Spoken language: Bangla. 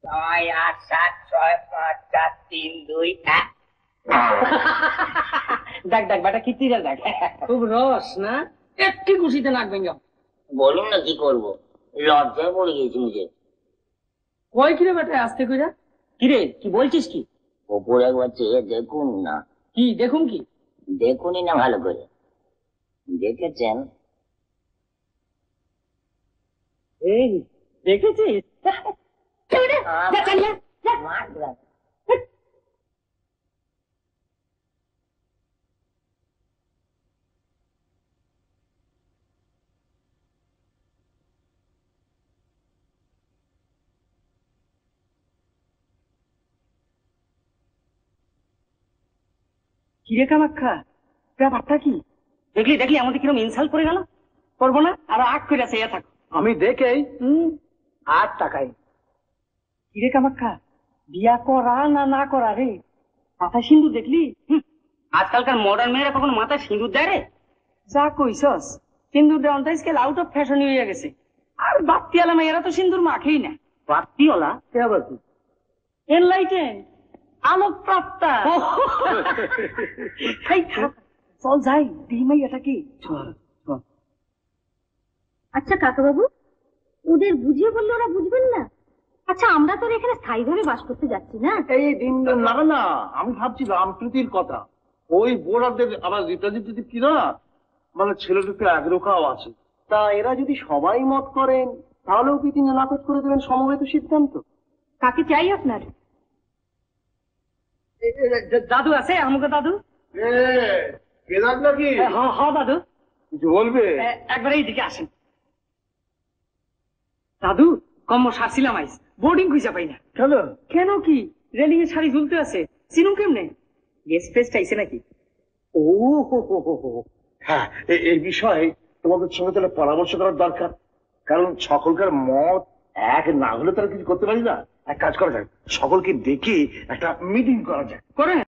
ছয় আট সাত ছয় পাঁচ চার তিন দুই এক। দেখ দেখ বেটা কি তীরের দেখ, খুব রস না, একটি খুশিতে নাক ভেঙে। বলুন না কি করবো, লজ্জায় পড়ে গেছি মুঝে। কই কিরে বেটা আসতে কইরা? কিরে কি বলছিস কি? ওপরে একবার চেয়ে দেখুন না। কি দেখুন কি? দেখুনই না ভালো করে, দেখেছেন? এই দেখেছিস? কিরে কামাখ্যা, ব্যাপারটা কি? দেখলি দেখলি আমাদের কিরম ইনসাল্ট করে গেল। করবো না, আরো আগ করে চেয়ে থাকো। আমি দেখেই 8 টাকায়। কিরে কামাখ্যা, বিয়া করা না না করা রে? মাথায় সিঁদুর দেখলি? আজকালকার মডার্ন মেয়েরা কখনো মাথায় সিঁদুর দেয় রে? যা কইছস, সিঁদুর দেওয়ান তো আজকাল আউট অফ ফ্যাশন হয়ে গেছে। আর বাত্তিওয়ালা মেয়েরা তো সিঁদুর মাখেই না। বাত্তিওয়ালা কে আবার কি? এনলাইটেন, আলোকপ্রাপ্তা। চল যাই, দিমাই এটা কি? আচ্ছা কাকাবাবু, ওদের বুঝিয়ে বললে ওরা বুঝবেন না? আচ্ছা আমরা তো এখানে স্থায়ীভাবে বাস করতে যাচ্ছি না। এই দিন না না, আমি ভাবছি রামপ্রীতির কথা। ওই বোর্ডারদের আবার রিপ্রেজেন্টেটিভ কিনা, মানে ছেলেটাকে একরোখাও আছে। তা এরা যদি সবাই মত করেন, তাহলেও কি তিনি নাকচ করে দেবেন সমবেত সিদ্ধান্ত? কাকে চাই আপনার? দাদু আছে আমাকে? দাদু কে দাদু নাকি? হ দাদু, কিছু বলবে? একবার এইদিকে আসেন। দাদু কম্ম সারছিলাম আইস, বোর্ডিং খুঁজা পাই না। কেন? কেন কি, রেলিং এর শাড়ি ঝুলতে আছে, চিনুম কেমনে? গেস্ট ফেস্ট আইছে নাকি? ও হ্যাঁ, এই বিষয়ে তোমাদের সঙ্গে তাহলে পরামর্শ করার দরকার। কারণ সকলকার মত এক না হলে তারা কিছু করতে পারি না। এক কাজ করা যায়, সকলকে ডেকে একটা মিটিং করা যায়। করেন।